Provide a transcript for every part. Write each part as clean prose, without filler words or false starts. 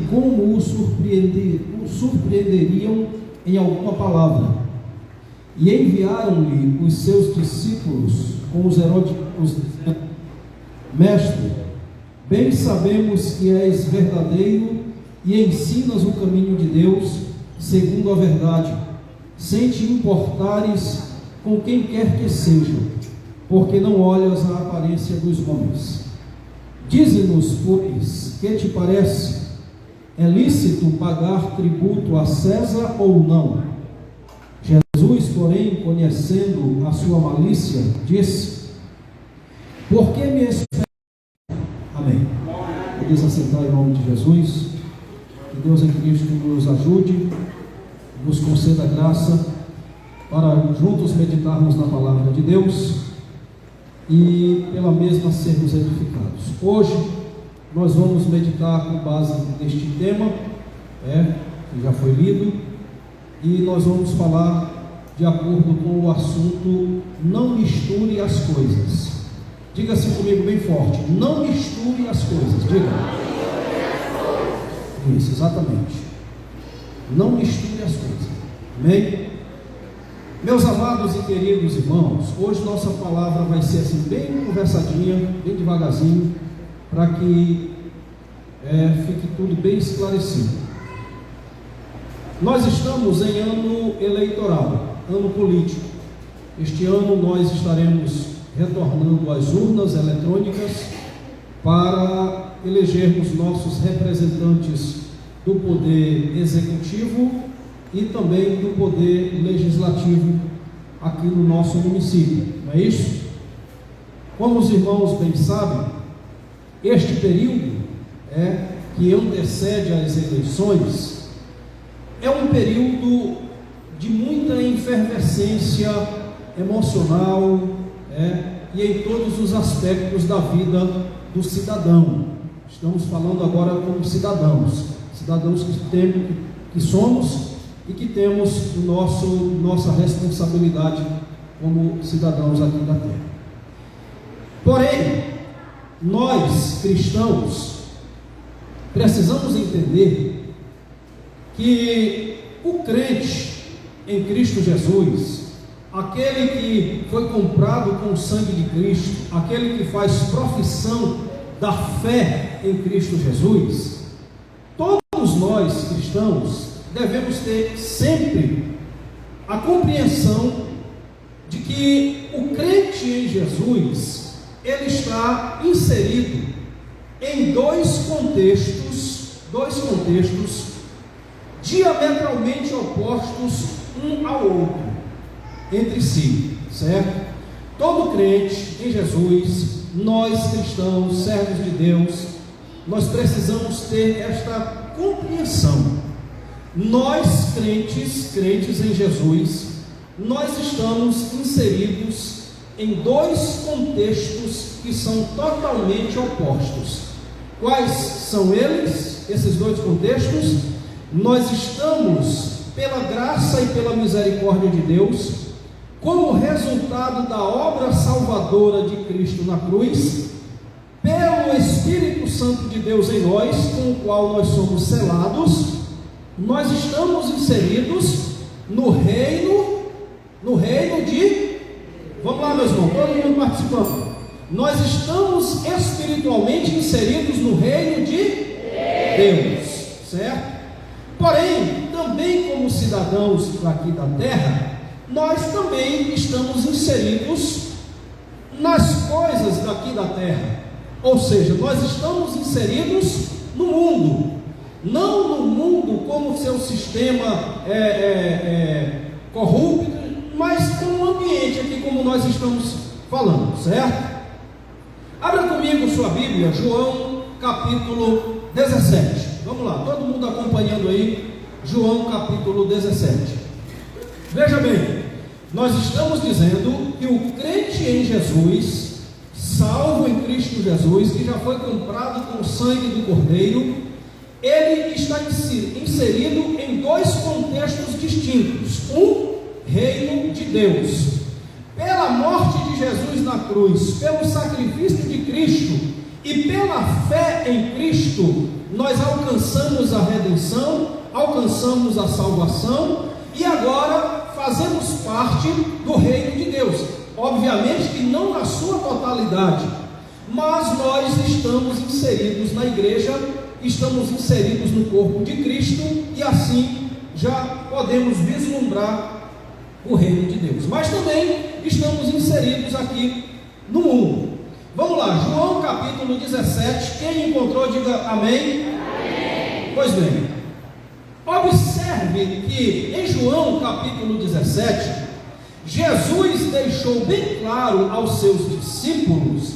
como o surpreenderiam em alguma palavra. E enviaram-lhe os seus discípulos com os heródicos, dizendo: Mestre, bem sabemos que és verdadeiro e ensinas o caminho de Deus segundo a verdade, sem te importares com quem quer que seja, porque não olhas a aparência dos homens. Dize-nos, pois, que te parece? É lícito pagar tributo a César ou não? Jesus, porém, conhecendo a sua malícia, disse: Por que me esperas? Amém. Podemos assentar em nome de Jesus. Que Deus em Cristo nos ajude, nos conceda graça para juntos meditarmos na palavra de Deus e pela mesma sermos edificados. Hoje nós vamos meditar com base neste tema, que já foi lido, e nós vamos falar de acordo com o assunto: não misture as coisas. Diga assim comigo bem forte: não misture as coisas. Diga. Isso, exatamente. Não misture as coisas. Amém? Meus amados e queridos irmãos, hoje nossa palavra vai ser assim, bem conversadinha, bem devagarzinho, para que fique tudo bem esclarecido. Nós estamos em ano eleitoral, ano político. Este ano nós estaremos retornando às urnas eletrônicas para elegermos nossos representantes do poder executivo e também do poder legislativo aqui no nosso município, não é isso? Como os irmãos bem sabem, este período que antecede as eleições é um período de muita efervescência emocional e em todos os aspectos da vida do cidadão. Estamos falando agora como cidadãos que somos e que temos nossa responsabilidade como cidadãos aqui da terra. Porém, nós cristãos precisamos entender que o crente em Cristo Jesus, aquele que foi comprado com o sangue de Cristo, aquele que faz profissão da fé em Cristo Jesus, todos nós cristãos devemos ter sempre a compreensão de que o crente em Jesus, ele está inserido em dois contextos diametralmente opostos um ao outro, entre si, certo? Todo crente em Jesus, nós cristãos, servos de Deus, nós precisamos ter esta compreensão. Nós crentes em Jesus, nós estamos inseridos em dois contextos que são totalmente opostos. Quais são eles, esses dois contextos? Nós estamos, pela graça e pela misericórdia de Deus, como resultado da obra salvadora de Cristo na cruz, pelo Espírito Santo de Deus em nós, com o qual nós somos selados, nós estamos inseridos no reino de... Vamos lá, meus irmãos, todo mundo participando. Nós estamos espiritualmente inseridos no reino de Deus, certo? Porém, também como cidadãos aqui da terra, nós também estamos inseridos nas coisas daqui da terra. Ou seja, nós estamos inseridos no mundo, não no mundo como seu sistema corrupto, mas como um ambiente aqui como nós estamos falando, certo? Abra comigo sua Bíblia, João capítulo 17. Vamos lá, todo mundo acompanhando aí, João capítulo 17. Veja bem, nós estamos dizendo que o crente em Jesus, salvo em Cristo Jesus, que já foi comprado com o sangue do Cordeiro, ele está inserido em dois contextos distintos. Um, reino de Deus. Pela morte de Jesus na cruz, pelo sacrifício de Cristo, e pela fé em Cristo, nós alcançamos a redenção, alcançamos a salvação, e agora fazemos parte do reino de Deus. Obviamente que não na sua totalidade, mas nós estamos inseridos na igreja, estamos inseridos no corpo de Cristo, e assim já podemos vislumbrar o reino de Deus. Mas também estamos inseridos aqui no mundo. Vamos lá, João capítulo 17, quem encontrou diga amém. Amém. Pois bem, observe que em João capítulo 17, Jesus deixou bem claro aos seus discípulos,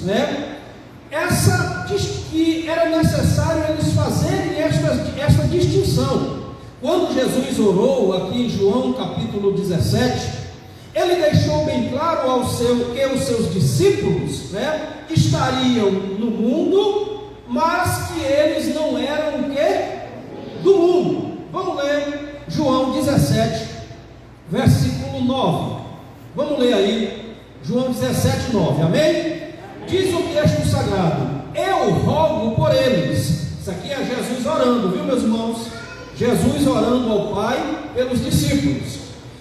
que era necessário eles fazerem esta distinção. Quando Jesus orou aqui em João capítulo 17, ele deixou bem claro que os seus discípulos estariam no mundo, mas que eles não eram o quê? Do mundo. Vamos ler João 17, versículo 9. Vamos ler aí, João 17, 9, amém? Diz o texto sagrado: eu rogo por eles. Isso aqui é Jesus orando, viu, meus irmãos? Jesus orando ao Pai pelos discípulos.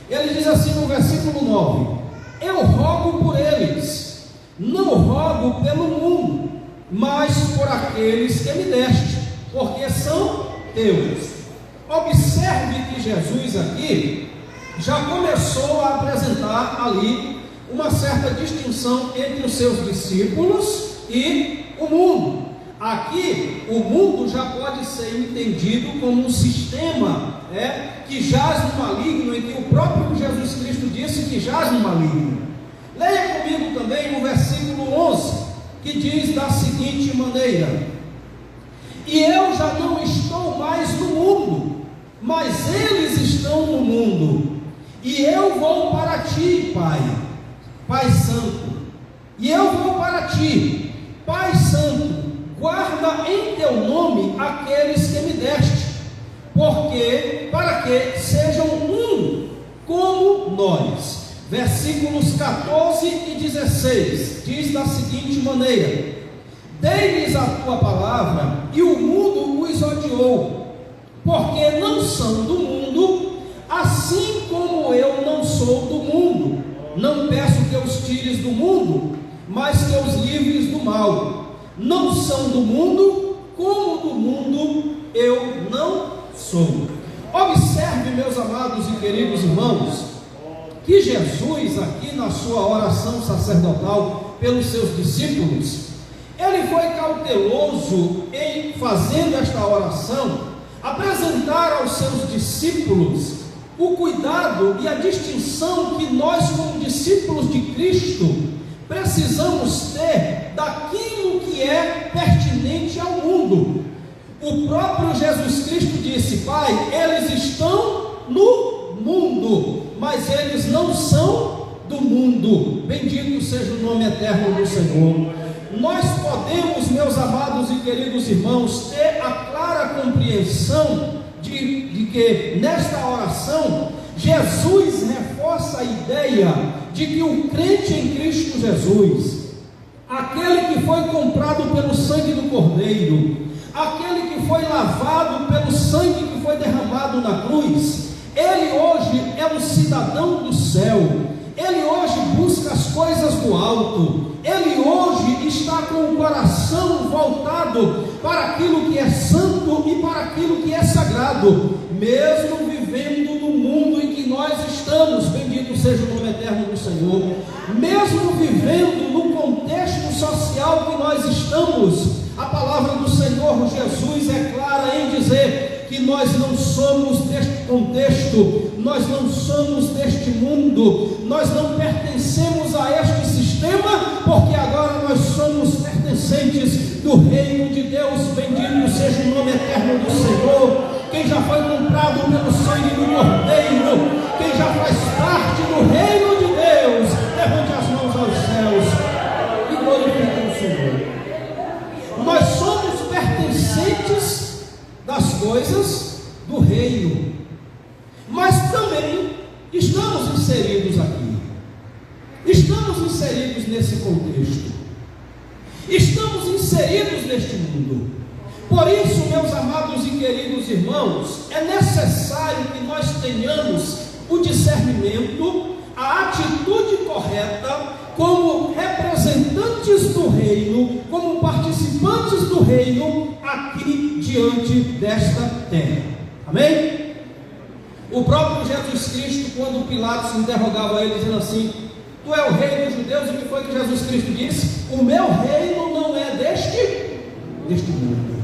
Ele diz assim no versículo 9: eu rogo por eles, não rogo pelo mundo, mas por aqueles que me deste, porque são teus. Observe que Jesus aqui já começou a apresentar ali uma certa distinção entre os seus discípulos e o mundo. Aqui o mundo já pode ser entendido como um sistema que jaz no maligno, em que o próprio Jesus Cristo disse que jaz no maligno. Leia comigo também o versículo 11, que diz da seguinte maneira: e eu já não estou mais no mundo, mas eles estão no mundo, e eu vou para ti, Pai, Pai Santo, e eu vou para ti, Pai Santo, guarda em teu nome aqueles que me deste, para que sejam um como nós. Versículos 14 e 16 diz da seguinte maneira: dei-lhes a tua palavra, e o mundo os odiou, porque não são do mundo, assim como eu não sou do mundo. Não peço que os tires do mundo, mas que os livres do mal. Não são do mundo, como do mundo eu não sou. Observe, meus amados e queridos irmãos, que Jesus aqui na sua oração sacerdotal pelos seus discípulos, ele foi cauteloso em fazendo esta oração, apresentar aos seus discípulos o cuidado e a distinção que nós, como discípulos de Cristo, precisamos ter daquilo que é pertinente ao mundo. O próprio Jesus Cristo disse: Pai, eles estão no mundo, mas eles não são do mundo. Bendito seja o nome eterno do Senhor. Nós podemos, meus amados e queridos irmãos, ter a clara compreensão de que nesta oração Jesus reforça a ideia de que o crente em Cristo Jesus, aquele que foi comprado pelo sangue do Cordeiro, aquele que foi lavado pelo sangue que foi derramado na cruz, ele hoje é um cidadão do céu, ele hoje busca as coisas do alto, ele hoje está com o coração voltado para aquilo que é santo e para aquilo que é sagrado, mesmo vivendo no mundo em que nós estamos. Bendito seja o nome eterno do Senhor. Mesmo vivendo no contexto social que nós estamos, a palavra do Senhor Jesus é clara em dizer que nós não somos deste contexto, nós não somos deste mundo, nós não pertencemos a este sistema, porque agora nós somos pertencentes do reino de Deus. Bendito seja o nome eterno do Senhor. Quem já foi comprado pelo sangue do Cordeiro, quem já faz parte do reino de Deus, levante as mãos aos céus e glorifique o Senhor. Nós somos pertencentes das coisas do reino, mas também estamos inseridos aqui, estamos inseridos nesse contexto. Estamos inseridos neste mundo. Por isso, meus amados e queridos irmãos, é necessário que nós tenhamos o discernimento, a atitude correta, como representantes do reino, como participantes do reino, aqui diante desta terra. Amém? O próprio Jesus Cristo, quando Pilatos interrogava ele, dizendo assim: tu é o rei dos judeus, e o que foi que Jesus Cristo disse? O meu reino não é deste mundo.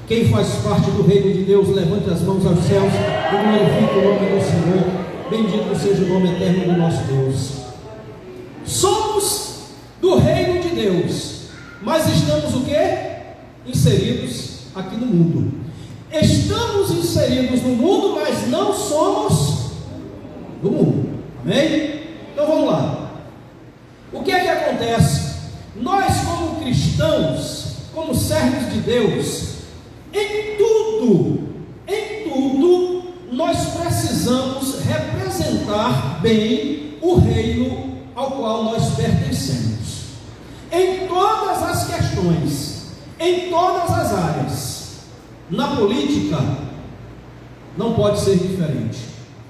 Quem faz parte do reino de Deus, levante as mãos aos céus e glorifique o nome do Senhor. Bendito seja o nome eterno do nosso Deus. Somos do reino de Deus, mas estamos o quê? Inseridos aqui no mundo. Estamos inseridos no mundo, mas não somos do mundo. Amém? Então vamos lá. O que é que acontece? Nós, como cristãos, como servos de Deus, em tudo, nós precisamos representar bem o reino ao qual nós pertencemos. Em todas as questões, em todas as áreas. Na política, não pode ser diferente.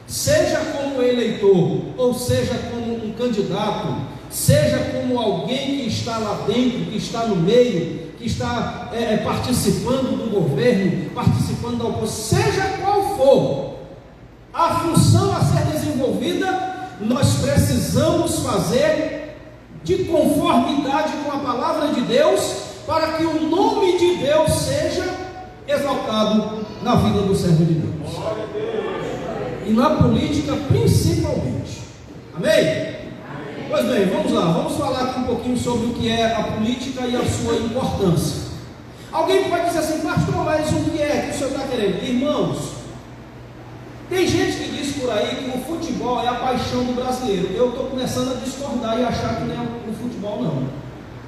Seja como eleitor, ou seja como um candidato, seja como alguém que está lá dentro, que está no meio, que está participando do governo, participando da oposição, seja qual for a função a ser desenvolvida, nós precisamos fazer de conformidade com a palavra de Deus, para que o nome de Deus seja exaltado na vida do servo de Deus, e na política principalmente. Amém? Pois bem, vamos lá, vamos falar aqui um pouquinho sobre o que é a política e a sua importância. Alguém pode dizer assim: pastor, mas o que é que o senhor está querendo? Irmãos, tem gente que diz por aí que o futebol é a paixão do brasileiro. Eu estou começando a discordar e achar que não é o futebol, não.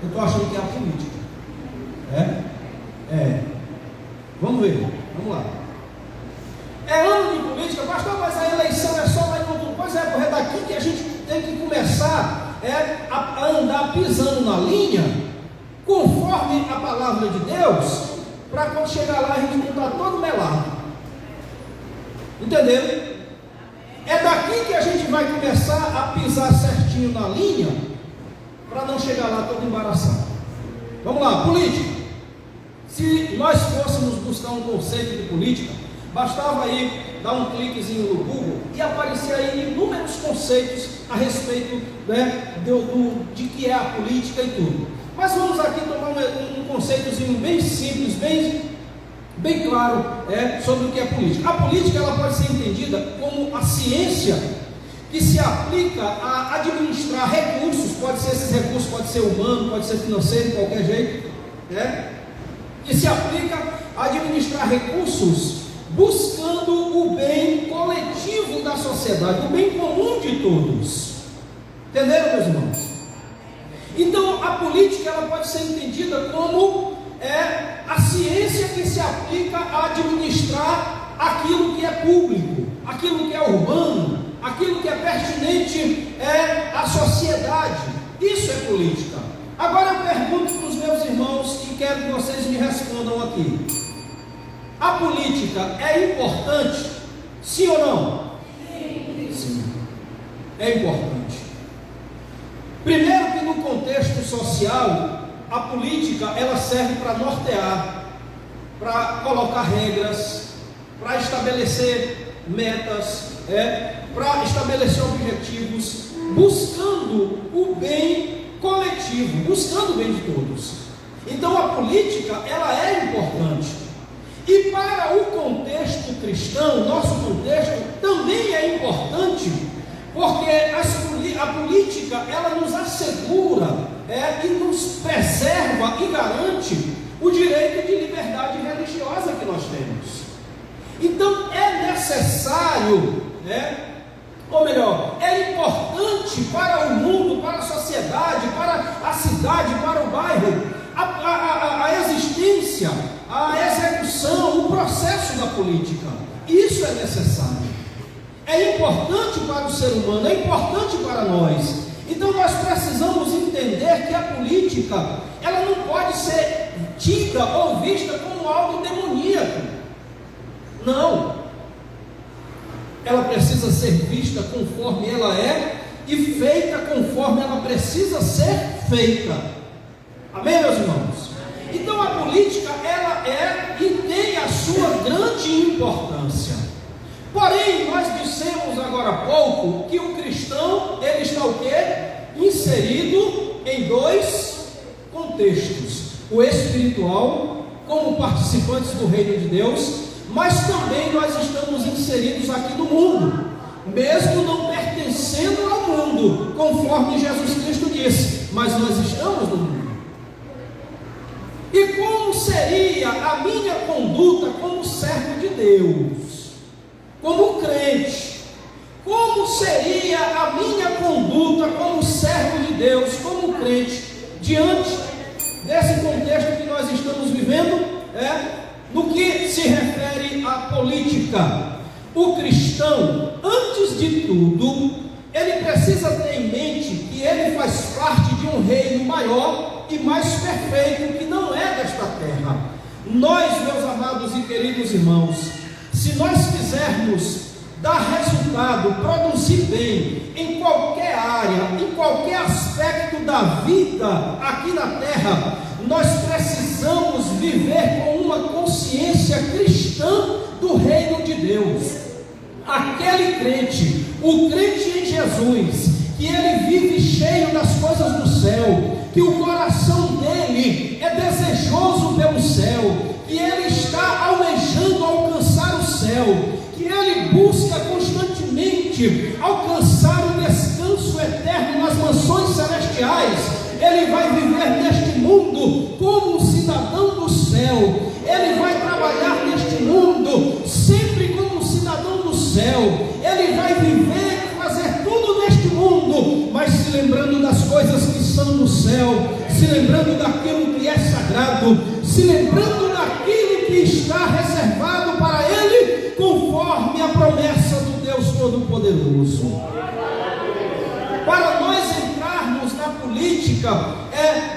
Eu estou achando que é a política. Vamos ver, vamos lá. É ano de política, pastor, mas a eleição é só mais outro. Pois é, é daqui que a gente tem que começar a andar pisando na linha, conforme a palavra de Deus, para quando chegar lá a gente não está todo melado. Entenderam? É daqui que a gente vai começar a pisar certinho na linha, para não chegar lá todo embaraçado. Vamos lá, política. Se nós fôssemos buscar um conceito de política, bastava aí dar um cliquezinho no Google e aparecer aí inúmeros conceitos a respeito de que é a política e tudo. Mas vamos aqui tomar um conceitozinho bem simples, bem claro sobre o que é política. A política ela pode ser entendida como a ciência que se aplica a administrar recursos, pode ser esses recursos, pode ser humano, pode ser financeiro, de qualquer jeito, que se aplica a administrar recursos buscando o bem coletivo da sociedade, o bem comum de todos. Entenderam, meus irmãos? Então a política ela pode ser entendida como a ciência que se aplica a administrar aquilo que é público, aquilo que é urbano, aquilo que é pertinente à sociedade. Isso é política. Agora eu pergunto para os meus irmãos e quero que vocês me respondam aqui: a política é importante? Sim ou não? Sim, é importante. Primeiro que no contexto social, a política ela serve para nortear, para colocar regras, para estabelecer metas, para estabelecer objetivos, buscando o bem coletivo, buscando o bem de todos. Então a política ela é importante. E para o contexto cristão, nosso contexto também é importante, porque a política ela nos assegura e nos preserva e garante o direito de liberdade religiosa que nós temos. Então é necessário, ou melhor, é importante para o mundo, para a sociedade, para a cidade, para o bairro, a existência, a execução, o processo da política. Isso é necessário. É importante para o ser humano, é importante para nós. Então nós precisamos entender que a política, ela não pode ser tida ou vista como algo demoníaco. Não. Ela precisa ser vista conforme ela é e feita conforme ela precisa ser feita. Amém, meus irmãos? Então a política, ela é e tem a sua grande importância. Porém, nós dissemos agora há pouco que o cristão, ele está o quê? Inserido em dois contextos: o espiritual, como participantes do reino de Deus, mas também nós estamos inseridos aqui no mundo, mesmo não pertencendo ao mundo, conforme Jesus Cristo disse, mas nós estamos no mundo. E como seria a minha conduta como servo de Deus, como crente? Como seria a minha conduta como servo de Deus, como crente, diante desse contexto que nós estamos vivendo, no que se refere à política? O cristão, antes de tudo, ele precisa ter em mente que ele faz parte de um reino maior e mais perfeito, que não é desta terra. Nós, meus amados e queridos irmãos, se nós quisermos dar resultado, produzir bem em qualquer área, em qualquer aspecto da vida aqui na terra, nós precisamos viver com uma consciência cristã do reino de Deus. Aquele crente, o crente em Jesus, que ele vive cheio das coisas do céu, que o coração dele é desejoso pelo céu, que ele está almejando alcançar o céu, que ele busca constantemente alcançar o descanso eterno nas mansões celestiais. Ele vai viver neste mundo como um cidadão do céu, ele vai trabalhar neste mundo sempre como um cidadão do céu, ele vai viver, fazer tudo neste mundo, mas se lembrando das coisas que são no céu, se lembrando daquilo que é sagrado, se lembrando daquilo que está reservado para ele, conforme a promessa do Deus Todo-Poderoso. Para nós entrarmos na política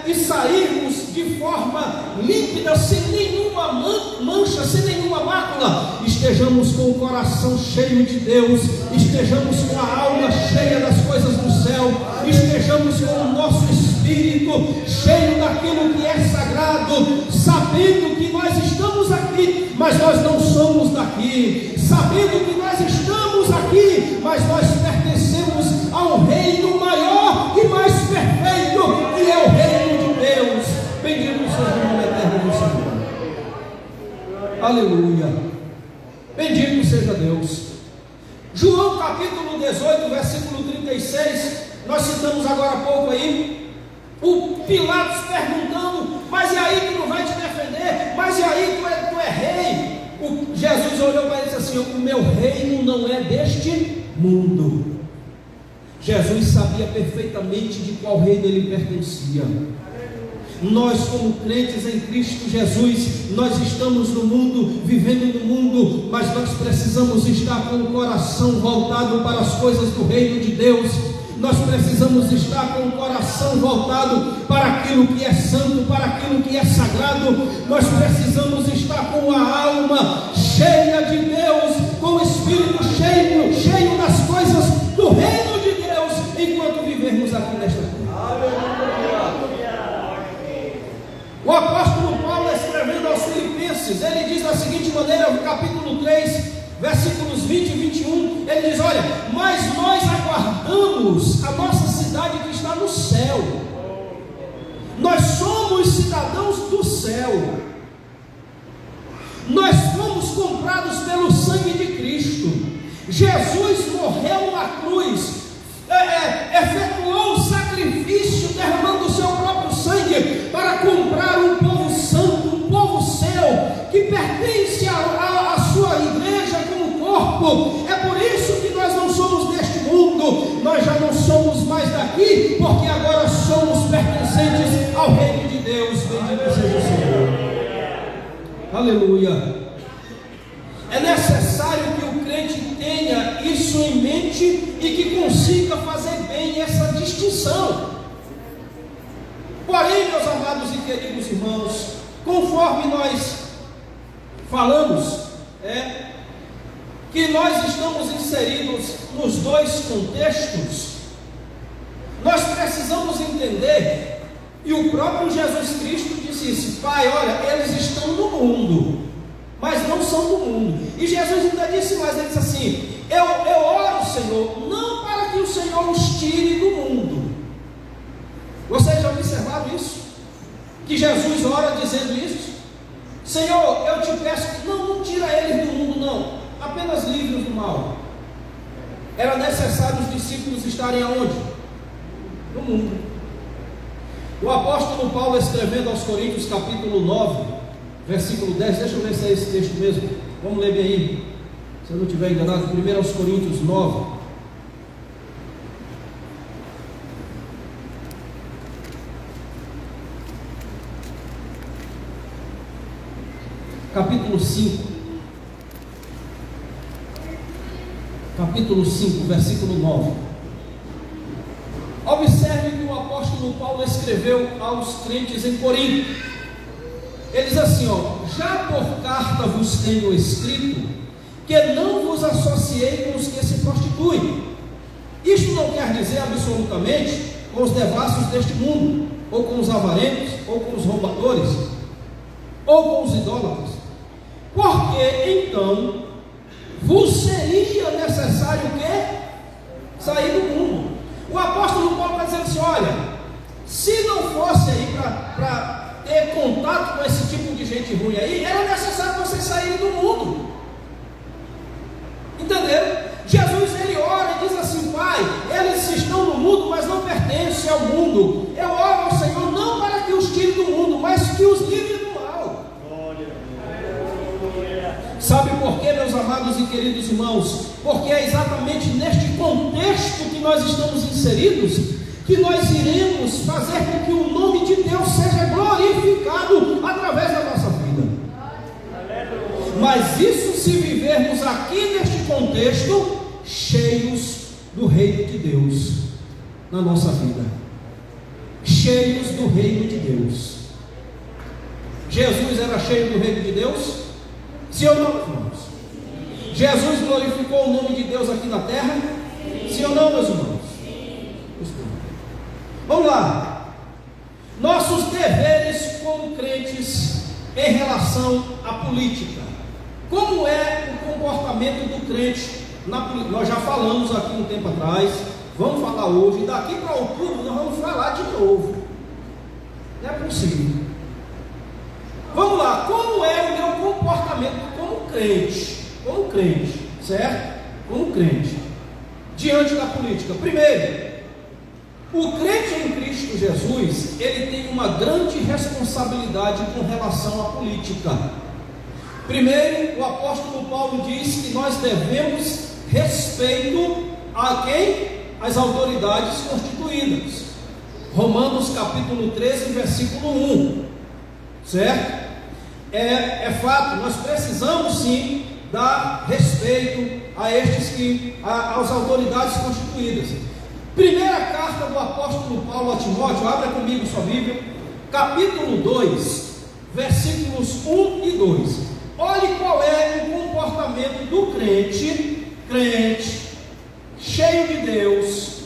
e sairmos de forma límpida, sem nenhuma mancha, sem nenhuma mácula, estejamos com o coração cheio de Deus, estejamos com a alma cheia das coisas do céu, estejamos com o nosso espírito cheio daquilo que é sagrado, sabendo que nós estamos aqui, mas nós não somos daqui, sabendo que nós estamos aqui, mas nós pertencemos a um reino maior e mais perfeito, que é o reino de Deus. Bendito seja o nome eterno do Senhor. Aleluia. Bendito seja Deus. João capítulo 18, versículo 36, nós citamos agora há pouco aí, o Pilatos perguntando: mas e aí, tu não vai te defender? Mas e aí, tu é rei? Jesus olhou para ele e disse assim: o meu reino não é deste mundo. Jesus sabia perfeitamente de qual reino ele pertencia. Nós, como crentes em Cristo Jesus, nós estamos no mundo, vivendo no mundo, mas nós precisamos estar com o coração voltado para as coisas do reino de Deus. Nós precisamos estar com o coração voltado para aquilo que é santo, para aquilo que é sagrado. Nós precisamos estar com a alma cheia de Deus, com o espírito cheio das coisas do reino de Deus, enquanto vivermos aqui nesta terra. O apóstolo Paulo, escrevendo aos Filipenses, ele diz da seguinte maneira, no capítulo 3, versículos 20 e 21, ele diz: olha, mas nós aguardamos a nossa cidade que está no céu. Nós somos cidadãos do céu. Nós fomos comprados pelo sangue de Cristo. Jesus morreu na cruz, efetuou o sacrifício, derramando o seu próprio sangue para comprar um povo santo, um povo seu, que pertence à sua igreja como corpo. É por isso que nós não somos deste mundo, nós já não somos mais daqui, porque agora somos pertencentes ao reino de Deus. Bendito seja o Senhor. Aleluia. É necessário que o crente tenha isso em mente consciente e que consiga fazer bem essa distinção. Porém, meus amados e queridos irmãos, conforme nós falamos, que nós estamos inseridos nos dois contextos, nós precisamos entender, e o próprio Jesus Cristo disse isso: Pai, olha, eles estão no mundo, mas não são do mundo. E Jesus ainda disse mais, ele disse assim: eu oro, Senhor, não para que o Senhor os tire do mundo. Vocês já observaram isso? Que Jesus ora dizendo isso? Senhor, eu te peço, não tira eles do mundo, não, apenas livre-os do mal. Era necessário os discípulos estarem aonde? No mundo. O apóstolo Paulo, escrevendo aos Coríntios, capítulo 9, versículo 10, deixa eu ver se é esse texto mesmo, vamos ler bem aí, se eu não estiver enganado, 1 aos Coríntios 9, capítulo 5, versículo 9. Observe que o apóstolo Paulo escreveu aos crentes em Corinto. Ele diz assim: já por carta vos tenho escrito que não vos associei com os que se prostituem. Isto não quer dizer absolutamente com os devassos deste mundo, ou com os avarentos, ou com os roubadores, ou com os idólatras. Porque então vos seria necessário o quê? Sair do mundo. O apóstolo Paulo está dizendo assim: olha, se não fosse aí para ter contato com esse tipo de gente ruim aí, era necessário vocês saírem do mundo. Entenderam? Jesus, ele ora e diz assim: Pai, eles estão no mundo, mas não pertencem ao mundo. Eu oro ao Senhor não para que os tire do mundo, mas que os livre do mal. Sabe por quê, meus amados e queridos irmãos? Porque é exatamente neste contexto que nós estamos inseridos que nós iremos fazer com que o nome de Deus seja glorificado através da nossa vida. Mas isso se vivermos aqui neste contexto, cheios do reino de Deus na nossa vida, cheios do reino de Deus. Jesus era cheio do reino de Deus? Sim ou não, irmãos? Jesus glorificou o nome de Deus aqui na terra? Sim ou não, meus irmãos? Vamos lá. Nossos deveres como crentes em relação à política. Como é o comportamento do crente na política? Nós já falamos aqui um tempo atrás, vamos falar hoje, daqui para outubro nós vamos falar de novo. Não é possível. Vamos lá, como é o meu comportamento como crente, certo? Como crente, diante da política. Primeiro, o crente em Cristo Jesus, ele tem uma grande responsabilidade com relação à política. Primeiro, o apóstolo Paulo diz que nós devemos respeito a quem? As autoridades constituídas. Romanos capítulo 13, versículo 1, certo? É fato, nós precisamos sim dar respeito a às autoridades constituídas. Primeira carta do apóstolo Paulo a Timóteo, abra comigo sua Bíblia, capítulo 2, versículos 1 e 2. Olhe qual é o comportamento do crente, cheio de Deus,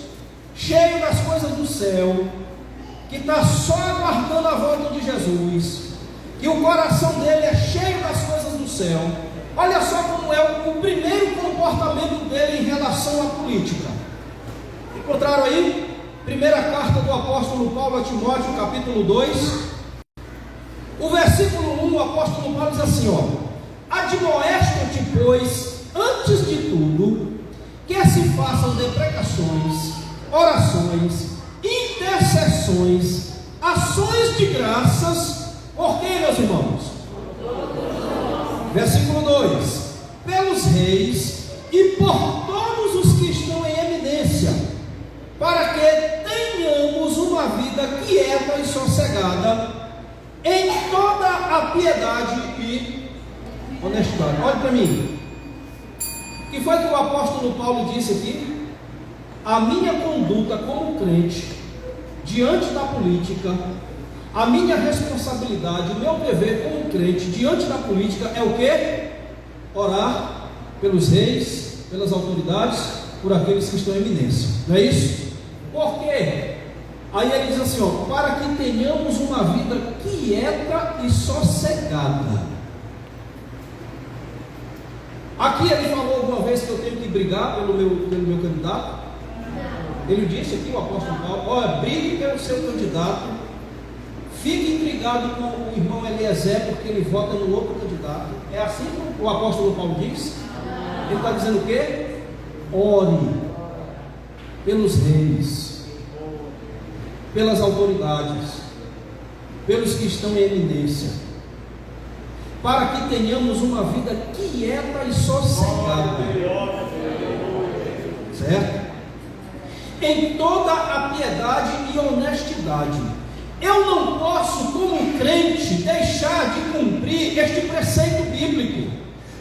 cheio das coisas do céu, que está só aguardando a volta de Jesus, que o coração dele é cheio das coisas do céu. Olha só como é o primeiro comportamento dele em relação à política. Encontraram aí? Primeira carta do apóstolo Paulo a Timóteo, capítulo 2, o versículo 1, o apóstolo Paulo diz assim: admoesta-te, pois, antes de tudo, que se façam deprecações, orações, intercessões, ações de graças, por quem, meus irmãos? Versículo 2: pelos reis e por todos os que estão em eminência, para que tenhamos uma vida quieta e sossegada, em toda a piedade e honestidade. Olhe para mim. que foi que o apóstolo Paulo disse aqui? A minha conduta como crente, diante da política, a minha responsabilidade, o meu dever como crente, diante da política, é o quê? Orar pelos reis, pelas autoridades, por aqueles que estão em eminência. Não é isso? Por quê? Aí ele diz assim, ó, para que tenhamos uma vida quieta e sossegada. Aqui ele falou alguma vez que eu tenho que brigar pelo meu candidato. Ele disse aqui, o apóstolo Paulo, olha, brigue pelo seu candidato, fique intrigado com o irmão Eliezer, porque ele vota no outro candidato. É assim que o apóstolo Paulo diz. Ele está dizendo o quê? Ore pelos reis, pelas autoridades, pelos que estão em eminência, para que tenhamos uma vida quieta e sossegada, certo? Em toda a piedade e honestidade. Eu não posso, como crente, deixar de cumprir este preceito bíblico,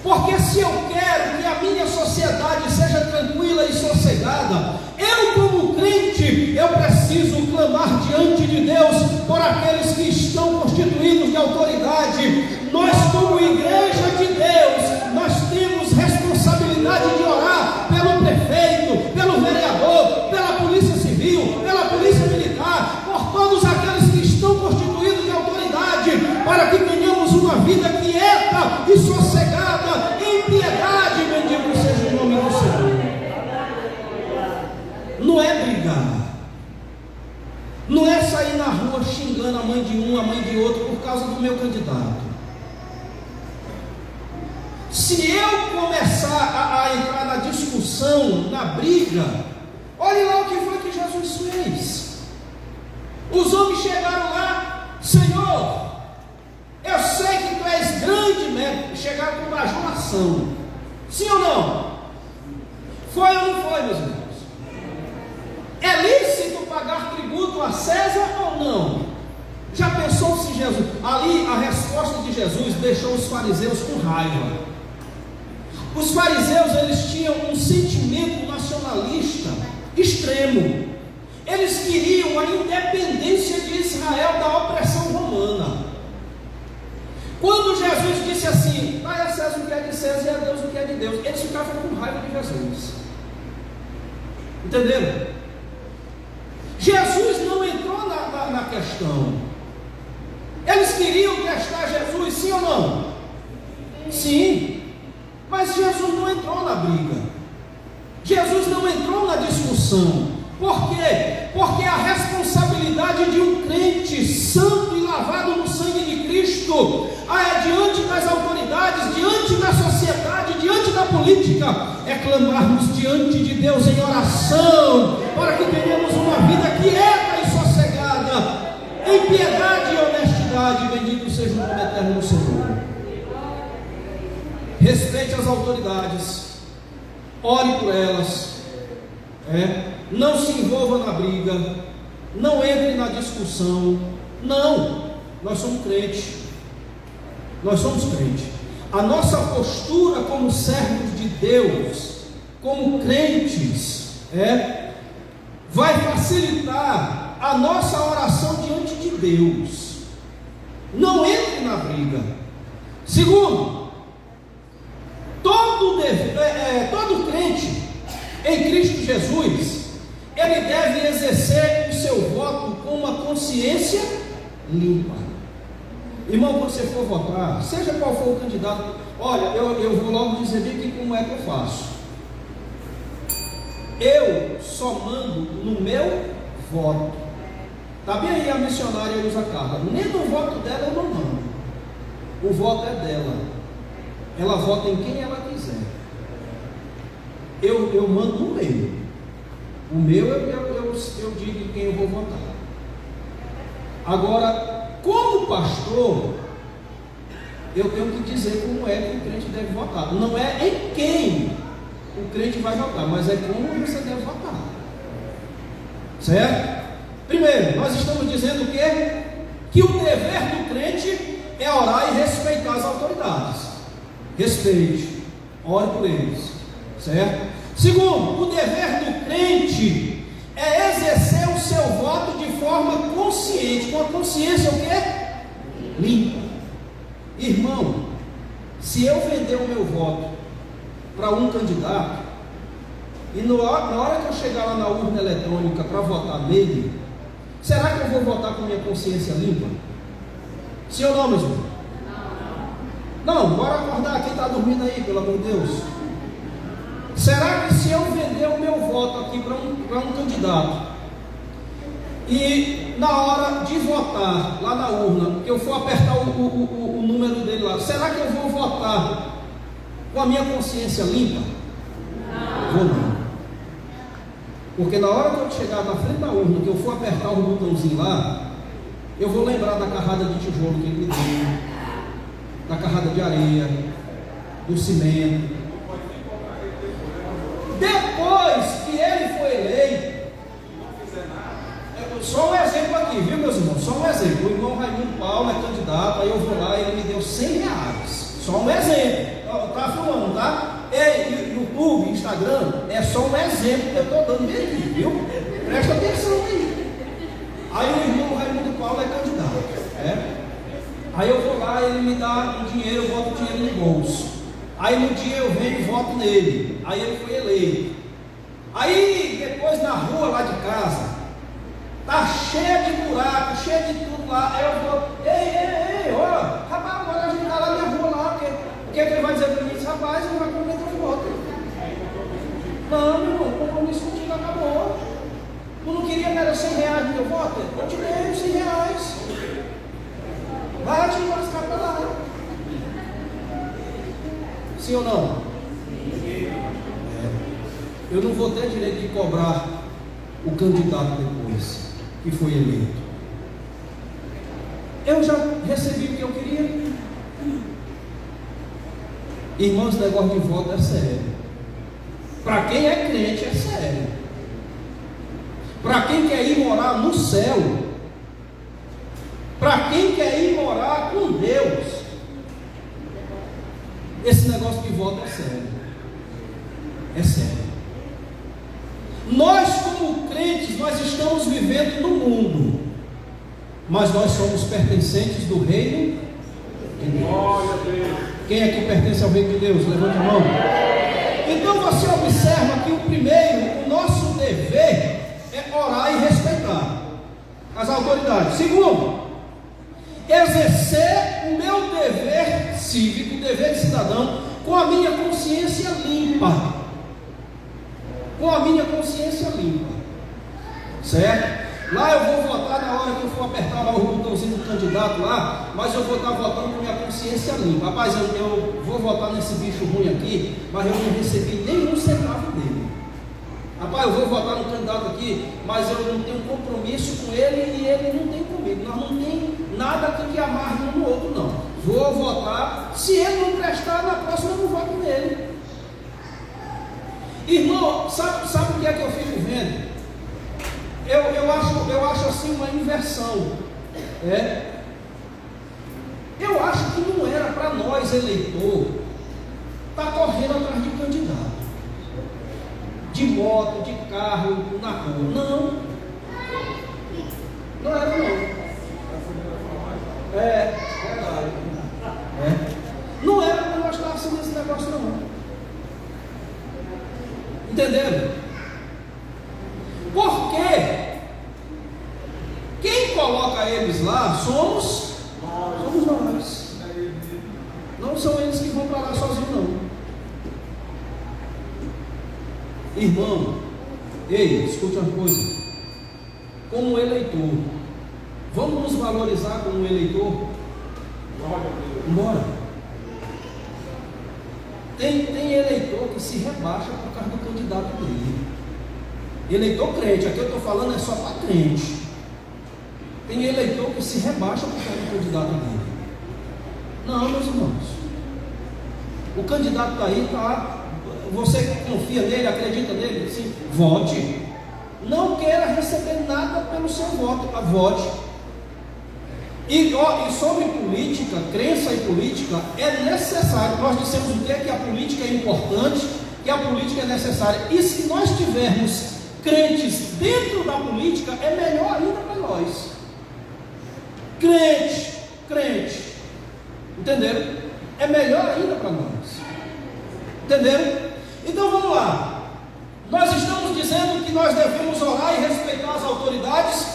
porque se eu quero que a minha sociedade seja tranquila e sossegada, eu como crente, eu preciso clamar diante de Deus por aqueles que estão constituídos de autoridade. Nós como igreja de Deus, nós temos responsabilidade de orar pelo prefeito, pelo vereador, pela polícia civil, pela polícia militar, por todos aqueles que estão constituídos de autoridade, para que tenhamos uma vida quieta e sossegada, em piedade, bendito seja o nome do Senhor. Não é brigar, não é sair na rua xingando a mãe de um, a mãe de outro, por causa do meu candidato. Se eu começar a entrar na discussão, na briga, olhe lá o que foi que Jesus fez. Os homens chegaram lá, Senhor, eu sei que tu és grande médico. Chegaram com bajulação. Sim ou não? Foi ou não foi, meus irmãos? É lícito pagar tributo a César ou não? Já pensou se Jesus... Ali a resposta de Jesus deixou os fariseus com raiva. Os fariseus, eles tinham um sentimento nacionalista extremo. Eles queriam a independência de Israel da opressão romana. Quando Jesus disse assim, dai a César o que é de César e a Deus o que é de Deus, eles ficavam com raiva de Jesus. Entenderam? Jesus não entrou na questão. Eles queriam testar Jesus, sim ou não? Sim. Mas Jesus não entrou na briga. Jesus não entrou na discussão. Por quê? Porque a responsabilidade de um crente santo e lavado no sangue de Cristo é diante das autoridades, diante da sociedade, diante da política, é clamarmos diante de Deus em oração, para que tenhamos uma vida quieta e sossegada, em piedade e honestidade. Bendito seja o nome eterno do Senhor. Respeite as autoridades, ore por elas, não se envolva na briga, não entre na discussão. Não, nós somos crentes. Nós somos crentes. A nossa postura como servos de Deus, como crentes, vai facilitar a nossa oração diante de Deus. Não entre na briga. Segundo, todo crente em Cristo Jesus, ele deve exercer o seu voto com uma consciência limpa. Irmão, quando você for votar, seja qual for o candidato, olha, eu vou logo dizer aqui como é que eu faço. Eu só mando no meu voto. Está bem aí a missionária Elza Carla, nem no voto dela eu não mando. O voto é dela. Ela vota em quem ela quiser. Eu mando no meu. O meu eu digo em quem eu vou votar. Agora, como pastor, eu tenho que dizer como é que o crente deve votar. Não é em quem o crente vai votar, mas é como você deve votar. Certo? Primeiro, nós estamos dizendo que o dever do crente é orar e respeitar as autoridades. Respeite, ore por eles. certo? Segundo, o dever do crente é exercer o seu voto de forma consciente, com a consciência o quê? Limpa. Irmão, se eu vender o meu voto para um candidato, e na hora que eu chegar lá na urna eletrônica para votar nele, será que eu vou votar com minha consciência limpa? Sim ou não, meus irmãos? Não, bora acordar, quem está dormindo aí, pelo amor de Deus. Será que se eu vender o meu voto aqui para um candidato, e na hora de votar lá na urna, que eu for apertar o número dele lá, será que eu vou votar com a minha consciência limpa? Vou não. Porque na hora que eu chegar na frente da urna, que eu for apertar o botãozinho lá, eu vou lembrar da carrada de tijolo que ele me deu, da carrada de areia, do cimento. Depois que ele foi eleito, só um exemplo aqui, viu, meus irmãos? Só um exemplo. O irmão Raimundo Paulo é candidato, aí eu vou lá e ele me deu R$100. Só um exemplo. Tá falando, tá? Ei, YouTube, Instagram, é só um exemplo que eu estou dando aqui, viu? Presta atenção aí. Aí o irmão Raimundo Paulo é candidato, Aí eu vou lá, ele me dá um dinheiro, eu boto o dinheiro no bolso. Aí no dia eu venho e voto nele. Aí ele foi eleito. Aí depois na rua lá de casa, tá cheia de buraco, cheia de tudo lá. Aí eu vou, ei, ó, rapaz, agora a gente tá lá na minha rua lá. O que ele vai dizer para mim? Rapaz, não vai comprometer o voto. Não, meu irmão, o compromisso contigo acabou. Tu não queria que era R$100 no teu voto? Eu te dei R$100. Vai te lascar para lá. Sim ou não? Eu não vou ter direito de cobrar o candidato depois que foi eleito. Eu já recebi o que eu queria. Irmãos, esse negócio de voto é sério. Para quem é crente é sério. Para quem quer ir morar no céu, para quem quer ir morar com Deus, esse negócio de voto é sério. É sério. Nós, como crentes, nós estamos vivendo no mundo, mas nós somos pertencentes do reino de Deus. Quem aqui pertence ao reino de Deus? Levante a mão. Então você observa que o nosso dever é orar e respeitar as autoridades. Segundo, exercer o meu dever cívico, o dever de cidadão, com a minha consciência limpa. Com a minha consciência limpa. Certo? Lá eu vou votar na hora que eu for apertar lá o botãozinho do candidato lá, mas eu vou estar votando com minha consciência limpa. Rapaz, eu vou votar nesse bicho ruim aqui, mas eu não recebi nenhum centavo dele. Rapaz, eu vou votar no candidato aqui, mas eu não tenho compromisso com ele e ele não tem comigo. Nós não tem nada que amarre um no outro, não. Vou votar, se ele não prestar, na próxima eu não voto nele. Irmão, sabe o que é que eu fico vendo? Eu acho assim uma inversão. Eu acho que não era para nós, eleitor, estar correndo atrás de candidato, de moto, de carro, na rua. Não era não. Verdade. Não era para nós estar assim nesse negócio não. Entenderam? Porque quem coloca eles lá somos nós. Não são eles que vão para lá sozinhos, não. Irmão, ei, escute uma coisa. Como eleitor, vamos nos valorizar como eleitor? Bora. Tem eleitor que se rebaixa por causa do candidato dele. Eleitor crente, aqui eu estou falando é só para crente. Tem eleitor que se rebaixa por causa do candidato dele. Não, meus irmãos. O candidato está aí, tá? Você confia nele, acredita nele? Sim. Vote. Não queira receber nada pelo seu voto. Vote. E sobre política, crença em política, é necessário. Nós dissemos o que é que a política é importante, que a política é necessária. E se nós tivermos crentes dentro da política, é melhor ainda para nós. Crente, entenderam? É melhor ainda para nós. Entenderam? Então vamos lá. Nós estamos dizendo que nós devemos orar e respeitar as autoridades.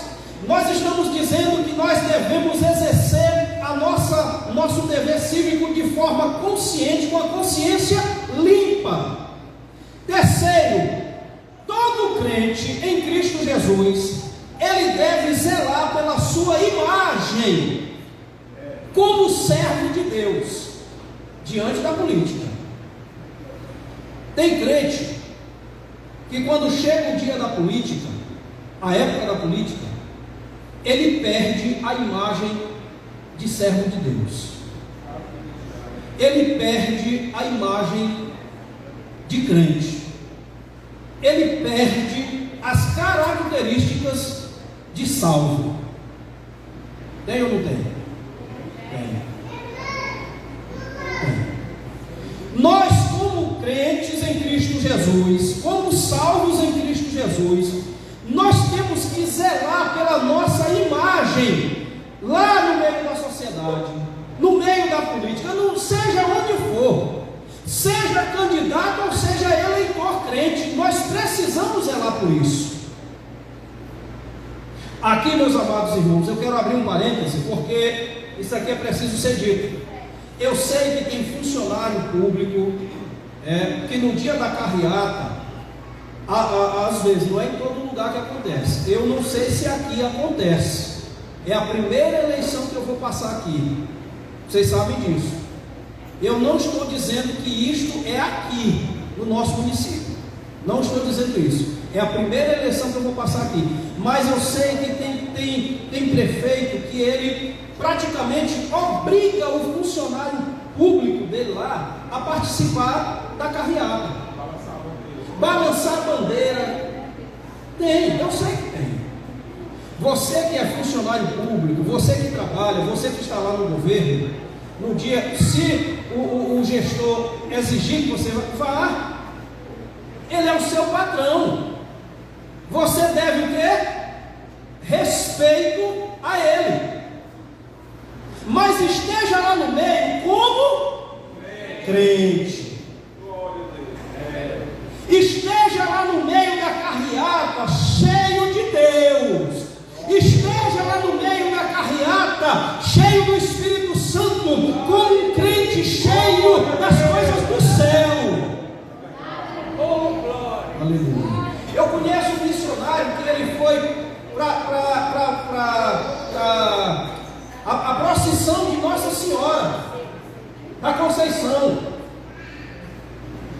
Nós estamos dizendo que nós devemos exercer o nosso dever cívico de forma consciente, com a consciência limpa. Terceiro, todo crente em Cristo Jesus, ele deve zelar pela sua imagem como servo de Deus diante da política. Tem crente que quando chega o dia da política, a época da política, ele perde a imagem de servo de Deus. Ele perde a imagem de crente. Ele perde as características de salvo. Tem ou não tem? Tem. Nós, como crentes em Cristo Jesus, como salvos em Cristo Jesus, nós temos que zelar pela nossa imagem lá no meio da sociedade, no meio da política, não seja onde for, seja candidato ou seja eleitor crente, nós precisamos zelar por isso. Aqui, meus amados irmãos, eu quero abrir um parêntese, porque isso aqui é preciso ser dito. Eu sei que tem funcionário público que no dia da carreata, às vezes, não é em todo lugar que acontece. Eu não sei se aqui acontece. É a primeira eleição que eu vou passar aqui. Vocês sabem disso. Eu não estou dizendo que isto é aqui, no nosso município. Não estou dizendo isso. É a primeira eleição que eu vou passar aqui. Mas eu sei que tem prefeito que ele praticamente obriga o funcionário público dele lá a participar da carreata. Balançar a bandeira. Tem, eu sei que tem. Você que é funcionário público, você que trabalha, você que está lá no governo, no dia, se o gestor exigir que você vá, ele é o seu patrão. Você deve ter respeito a ele. Mas esteja lá no meio como crente. Esteja lá no meio da carreata cheio de Deus. Esteja lá no meio da carreata cheio do Espírito Santo, como um crente cheio das coisas do céu. Oh, glória. Aleluia. Eu conheço um missionário que ele foi para a procissão de Nossa Senhora da Conceição,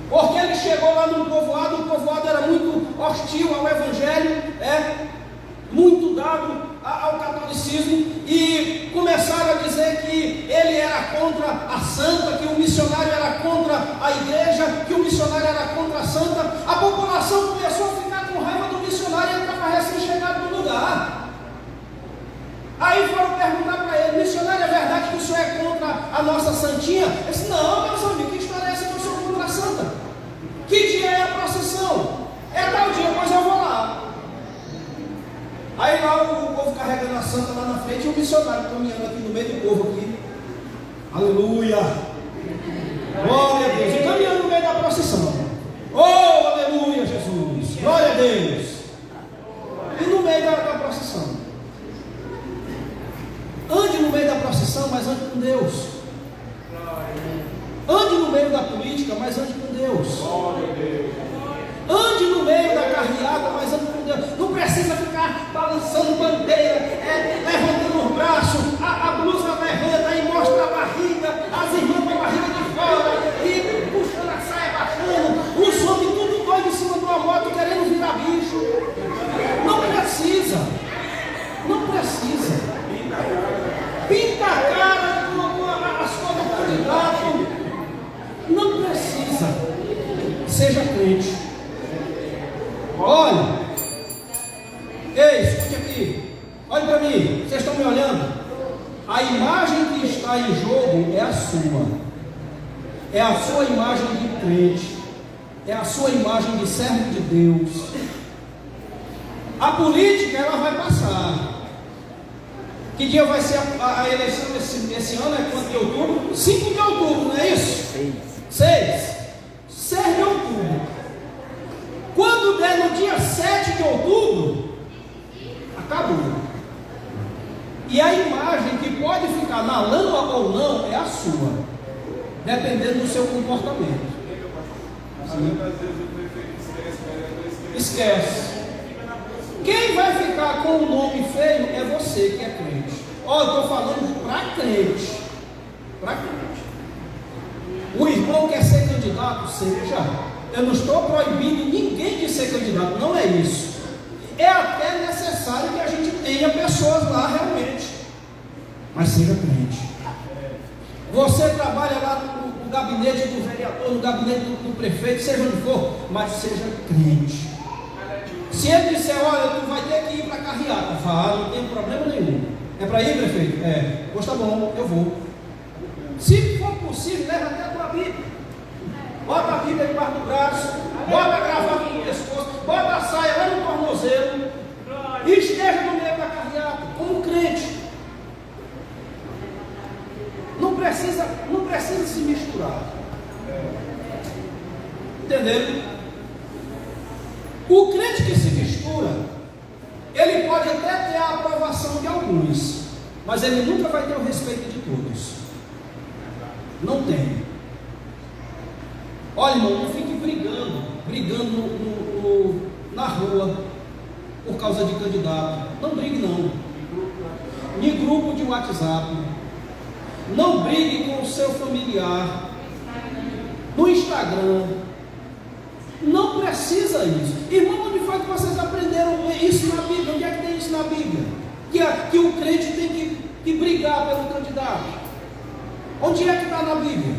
porque ele chegou lá no povoado, o povoado era muito hostil ao Evangelho, muito dado ao catolicismo, e começaram a dizer que ele era contra a santa, que o missionário era contra a igreja, que o missionário era contra a santa. A população começou a ficar com raiva do missionário e ele estava recém-chegado no lugar. Aí foram perguntar para ele: missionário, é verdade que o senhor é contra a nossa santinha? Ele disse: não, meus amigos, que história é essa que eu sou contra a santa? Que dia é a procissão? É tal dia, pois eu vou lá. Aí lá o povo carregando a santa lá na frente e o missionário caminhando aqui no meio do povo aqui. Aleluia! Glória a Deus! E caminhando no meio da procissão. Oh, aleluia, Jesus! Glória a Deus! E no meio da procissão. Ande no meio da procissão, mas ande com Deus. Ande no meio da política, mas ande com Deus. Ande no meio da carreata, mas ande com Deus. Não precisa ficar balançando bandeira, levantando os braços, a blusa levanta e mostra a barriga, as irmãs com a barriga de fora, e puxando a saia, baixando, os homens tudo doido em cima de uma moto querendo virar bicho. Não precisa. Não precisa. Pinta a cara com as cores do candidato. Não precisa. Seja crente. Olha. Ei, escute aqui. Olhe para mim. Vocês estão me olhando? A imagem que está em jogo é a sua. É a sua imagem de crente. é a sua imagem de servo de Deus. A política, ela vai passar. Que dia vai ser a eleição esse ano? É quanto de outubro? 5 de outubro, não é isso? 6 de outubro. Quando der no dia 7 de outubro, acabou. E a imagem que pode ficar na lama ou não é a sua, dependendo do seu comportamento. Esquece. Quem vai ficar com o nome feio é você que é crente. Ó, eu estou falando para crente. Para crente. O irmão quer ser candidato? Seja. Eu não estou proibindo ninguém de ser candidato, não é isso. É até necessário que a gente tenha pessoas lá realmente. Mas seja crente. Você trabalha lá no gabinete do vereador, no gabinete do prefeito, seja onde for, mas seja crente. Se ele disser, olha, tu vai ter que ir para a carreata, vá, não tem problema nenhum. É para ir, prefeito? É. Pois tá bom, eu vou. Se for possível, leva até a tua Bíblia. Bota a Bíblia debaixo do braço, bota a gravata no pescoço, bota a saia lá no tornozelo e esteja no meio da carreata, como crente. Não precisa se misturar. Entenderam? O crente que se mistura, ele pode até ter a aprovação de alguns, mas ele nunca vai ter o respeito de todos. Não tem. Olha, irmão, não fique brigando na rua por causa de candidato. Não brigue não. Em grupo de WhatsApp. Não brigue com o seu familiar. No Instagram. Não precisa isso. Irmão, onde foi que vocês aprenderam isso na Bíblia? Onde é que tem isso na Bíblia? Que o crente tem que brigar pelo candidato. Onde é que está na Bíblia?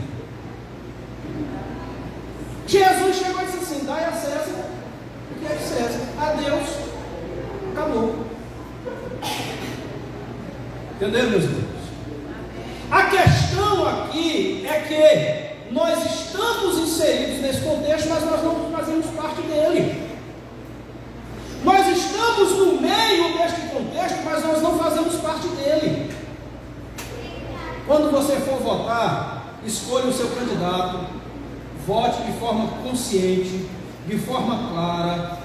Jesus chegou e disse assim: dai a César o que é de César, a Deus. Acabou. Entenderam, meus irmãos? A questão aqui é que nós estamos inseridos nesse contexto, mas nós não fazemos parte dele. Nós estamos no meio deste contexto, mas nós não fazemos parte dele. Quando você for votar, escolha o seu candidato, vote de forma consciente, de forma clara,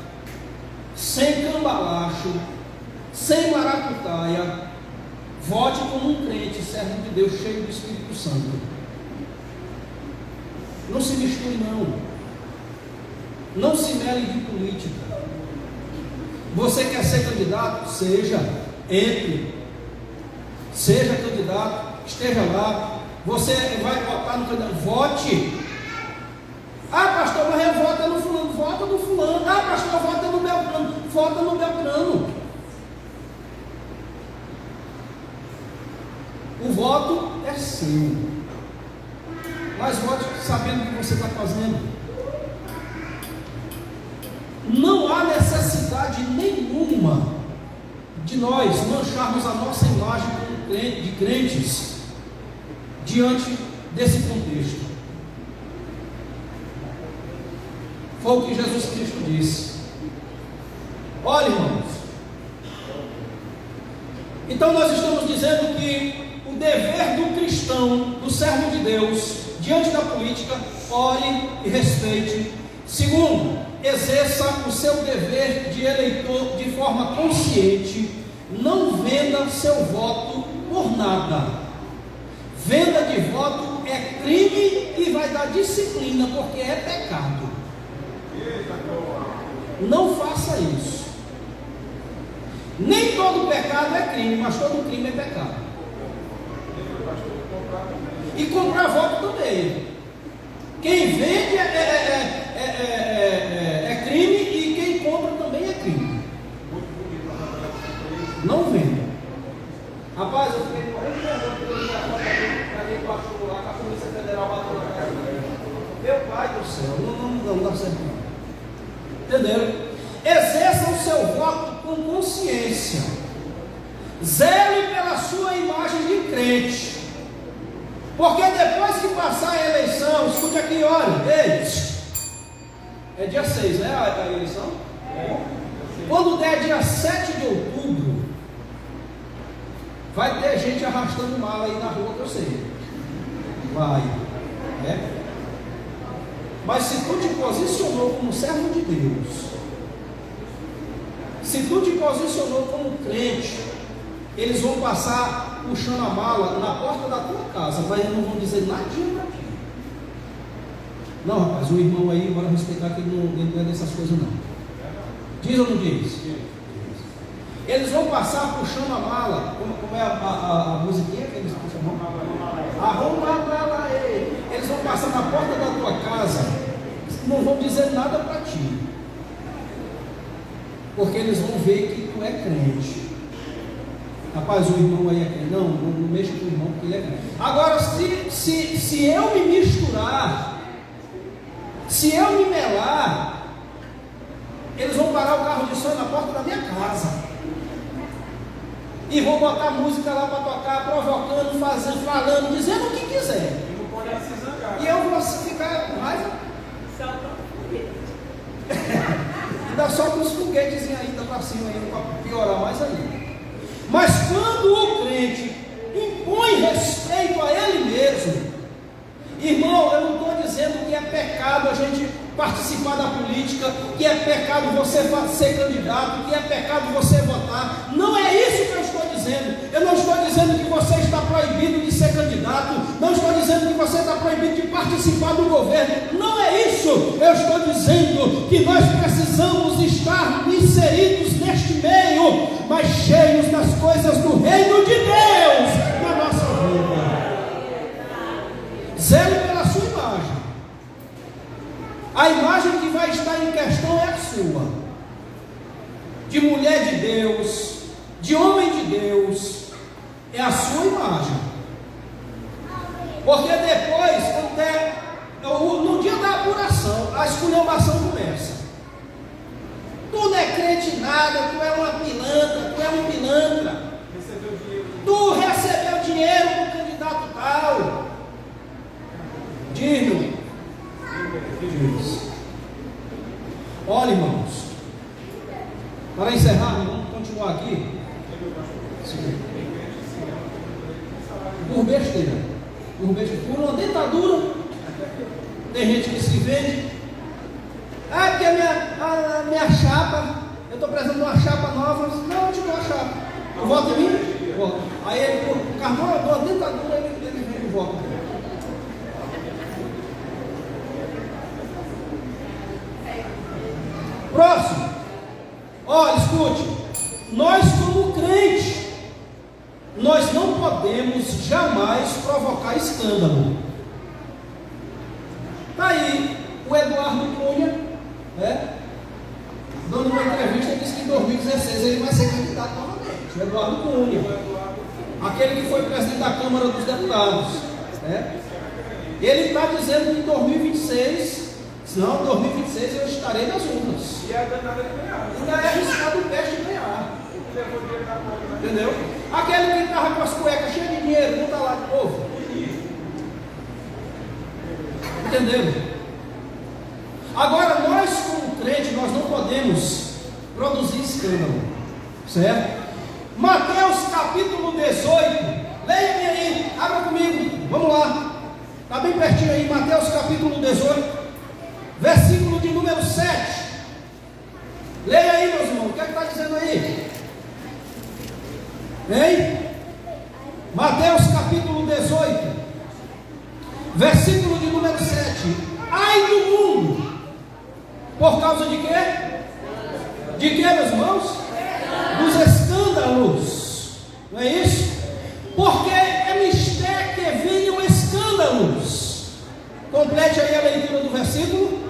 sem cambalacho, sem maracutaia. Vote como um crente, servo de Deus, cheio do Espírito Santo. Não se misture não. Não se mele de política. Você quer ser candidato? Seja. Entre. Seja candidato. Esteja lá. Você vai votar no candidato? Vote. Ah, pastor, mas eu voto no fulano. Vota no fulano. Ah, pastor, vota no Beltrano. Vota no Beltrano. O voto é seu. Mas vote sabendo o que você está fazendo. Não há necessidade nenhuma de nós mancharmos a nossa imagem de crentes diante desse contexto. Foi o que Jesus Cristo disse. Olha, irmãos, então nós estamos dizendo que o dever do cristão, do servo de Deus, diante da política, ore e respeite. Segundo, exerça o seu dever de eleitor de forma consciente. Não venda seu voto por nada. Venda de voto é crime e vai dar disciplina, porque é pecado. Não faça isso. Nem todo pecado é crime, mas todo crime é pecado. E comprar voto também. Quem vende é crime e quem compra também é crime. Não venda. Rapaz, eu fiquei morrendo de vergonha quando a Polícia Federal bateu na casa dele. Meu pai do céu, não dá certo não. Entenderam? Exerça o seu voto com consciência. Zele pela sua imagem de crente. Porque depois que passar a eleição, escute aqui, olha, ei, É dia 6, né? A eleição? Quando der dia 7 de outubro, vai ter gente arrastando mala aí na rua, que eu sei. Vai. Mas se tu te posicionou como servo de Deus, se tu te posicionou como crente, eles vão passar puxando a mala na porta da tua casa, mas eles não vão dizer nadinha para ti. Não, rapaz, o irmão aí, bora respeitar que ele não é dessas coisas não. Diz ou não diz? Eles vão passar puxando a mala. Como é a musiquinha que eles puxam a mala? Arruma a mala aí. Eles vão passar na porta da tua casa, não vão dizer nada para ti, porque eles vão ver que tu é crente. Rapaz, o irmão aí é crente. Não mexa com o irmão, porque ele é crente. Agora, se eu me misturar, se eu me melar, eles vão parar o carro de som na porta da minha casa e vão botar música lá para tocar, provocando, fazendo, falando, dizendo o que quiser. E eu vou ficar com raiva. Ainda solta uns foguetes ainda para cima, para piorar mais ainda. Mas quando o crente impõe respeito a ele mesmo, irmão, eu não estou dizendo que é pecado a gente participar da política, que é pecado você ser candidato, que é pecado você votar. Não é isso que eu estou dizendo. Eu não estou dizendo que você está proibido de ser candidato, não estou dizendo que você está proibido de participar do governo. Não é isso. Eu estou dizendo que nós precisamos estar inseridos neste meio, mas cheios das coisas do reino de Deus na nossa vida. Zelo pela sua imagem. A imagem que vai estar em questão é a sua, de mulher de Deus, de homem de Deus, é a sua imagem. Porque depois, no dia da apuração, a esculhambação começa. Tu não é crente nada, tu é uma pilantra, tu é um pilantra. Tu recebeu dinheiro do candidato tal. Diz-me. Olha, irmãos, para encerrar, vamos continuar aqui. Por besteira, por uma dentadura, tem gente que se vende. Porque a minha chapa, eu estou precisando de uma chapa nova. Não, eu te dou a chapa. Tu vota em mim? Voto. Aí ele, o carvão, eu dou a dentadura, ele vem e vota. Próximo. Olha, escute. Nós como crente, nós não podemos jamais provocar escândalo. Está aí o Eduardo Cunha, dando uma entrevista, disse que em 2016 ele vai ser candidato novamente. O Eduardo Cunha, aquele que foi presidente da Câmara dos Deputados, ele está dizendo que em 2026, não, em 2026 eu estarei nas urnas. E é danado de ganhar. Ainda é arriscado o teste de ganhar. Entendeu? Aquele que estava com as cuecas cheias de dinheiro, não está lá de novo. Entendeu? Agora, nós como crente, nós não podemos produzir escândalo. Certo? Mateus capítulo 18. Leia-me aí, abra comigo. Vamos lá. Está bem pertinho aí, Mateus capítulo 18. Versículo de número 7. Leia aí, meus irmãos, o que é que está dizendo aí? Hein? Mateus capítulo 18, versículo de número 7. Ai do mundo, por causa de quê? De quê, meus irmãos? Dos escândalos, não é isso? Porque é mistério que venham escândalos. Complete aí a leitura do versículo.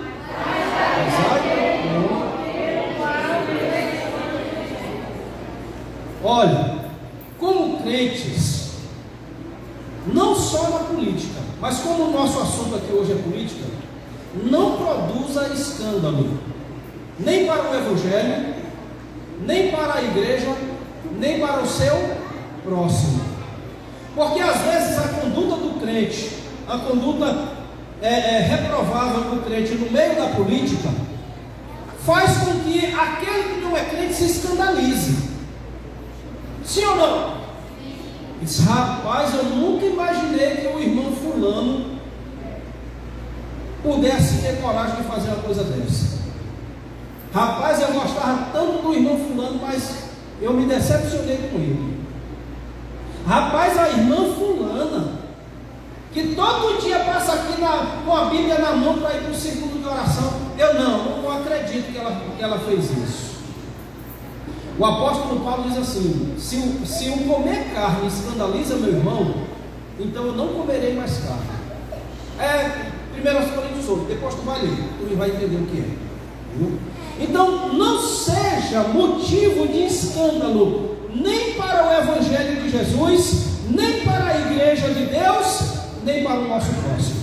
Olha, como crentes, não só na política, mas como o nosso assunto aqui hoje é política, não produza escândalo, nem para o Evangelho, nem para a igreja, nem para o seu próximo. Porque às vezes a conduta do crente, a conduta reprovável do crente no meio da política, faz com que aquele que não é crente se escandalize. Sim ou não? Diz: rapaz, eu nunca imaginei que o irmão fulano pudesse ter coragem de fazer uma coisa dessa. Rapaz, eu gostava tanto do irmão fulano, mas eu me decepcionei com ele. Rapaz, a irmã fulana, que todo dia passa aqui com a Bíblia na mão para ir para o círculo de oração, eu não acredito que ela fez isso. O apóstolo Paulo diz assim: se o comer carne escandaliza meu irmão, então eu não comerei mais carne. 1 Coríntios 8, depois tu vai ler, tu vai entender o que é. Viu? Então, não seja motivo de escândalo, nem para o Evangelho de Jesus, nem para a Igreja de Deus, nem para o nosso próximo.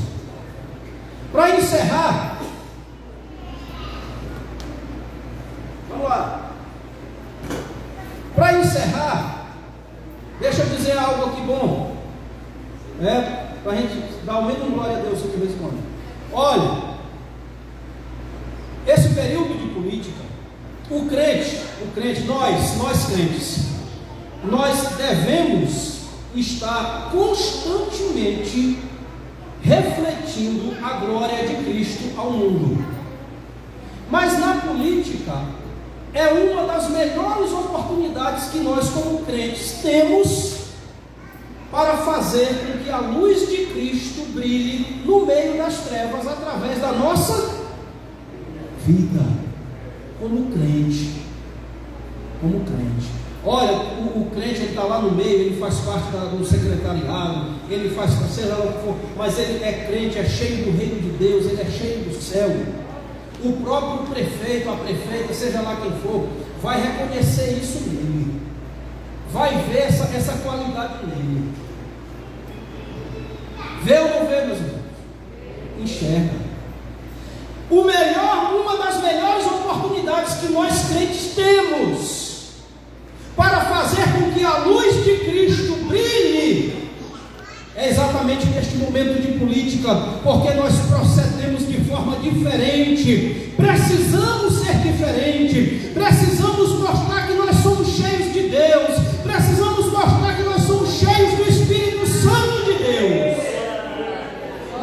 Para encerrar, vamos lá. Para encerrar, deixa eu dizer algo aqui bom, para a gente dar ao menos glória a Deus aqui de vez em quando. Olha, esse período de política, o crente, nós crentes, nós devemos estar constantemente refletindo a glória de Cristo ao mundo. Mas na política é uma das melhores oportunidades que nós como crentes temos para fazer com que a luz de Cristo brilhe no meio das trevas através da nossa vida como crente. Olha, o crente, ele está lá no meio, ele faz parte do secretariado, ele faz, seja lá o que for, mas ele é crente, é cheio do reino de Deus, ele é cheio do céu. O próprio prefeito, a prefeita, seja lá quem for, vai reconhecer isso nele, vai ver essa qualidade nele. Vê ou não vê, meus irmãos? Enxerga. Uma das melhores oportunidades que nós crentes temos para fazer com que a luz de Cristo brilhe é exatamente neste momento de política, porque nós procedemos de forma diferente, precisamos ser diferentes, precisamos mostrar que nós somos cheios de Deus, precisamos mostrar que nós somos cheios do Espírito Santo de Deus.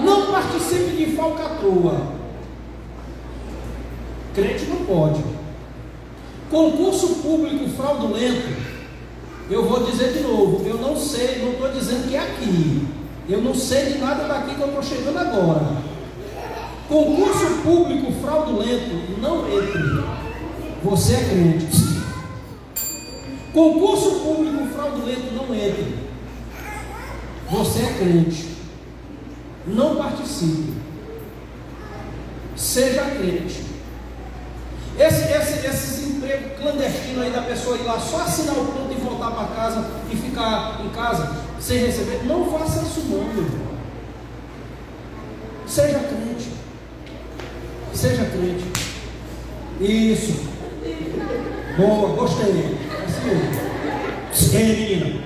Não participe de falcatrua. Crente não pode. Concurso público fraudulento, eu vou dizer de novo, eu não sei, não estou dizendo que é aqui, eu não sei de nada daqui que eu estou chegando agora. Concurso público fraudulento, não entre. Você é crente. Concurso público fraudulento, não entre. Você é crente. Não participe. Seja crente. Esses empregos clandestinos aí da pessoa ir lá só assinar o ponto e voltar para casa e ficar em casa sem receber, não faça isso não, meu irmão. Seja crente. Seja crente. Isso. Boa, gostei. Assim, menina.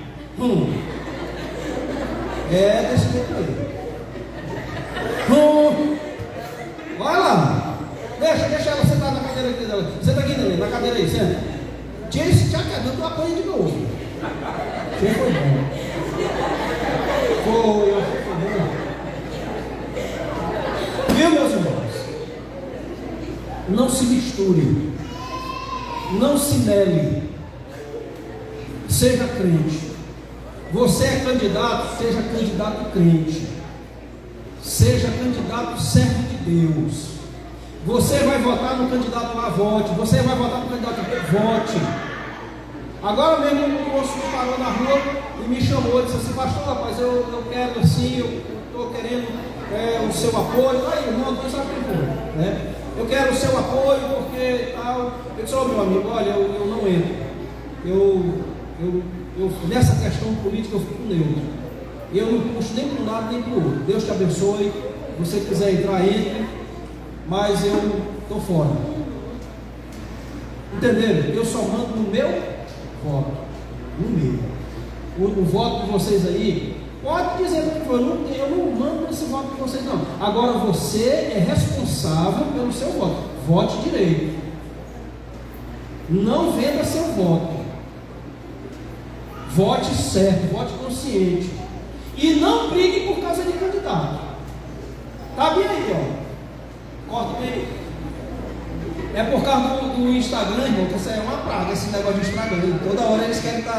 É desse jeito aí. Vai lá. Deixa ela sentar na cadeira aqui dela. Senta aqui, Nenê, na cadeira aí, senta. Tira esse chacoalhão, tu apanha de novo. Foi bom. Foi bom. Viu, meus irmãos? Não se misture. Não se mele. Seja crente. Você é candidato, seja candidato crente. Seja candidato servo de Deus. Você vai votar no candidato lá, vote. Você vai votar no candidato B, vote. Agora mesmo um moço me parou na rua e me chamou e disse assim: pastor, rapaz, eu quero assim, eu estou querendo o seu apoio. Aí, irmão, tu sabe quem foi, né? Eu quero o seu apoio porque tal. Eu disse: meu amigo, olha, eu não entro. Eu nessa questão política eu fico neutro. Eu não puxo nem para um lado nem para o outro. Deus te abençoe. Se você quiser entrar, entre. Mas eu estou fora. Entenderam? Eu só mando no meu voto. No meu. O voto de vocês aí, pode dizer o que for, eu não mando esse voto de vocês não. Agora você é responsável pelo seu voto. Vote direito. Não venda seu voto. Vote certo, vote consciente. E não brigue por causa de candidato. Tá bem aí, ó. Corta bem. É por causa do Instagram, irmão, que isso aí é uma praga, esse negócio de Instagram. Toda hora eles querem estar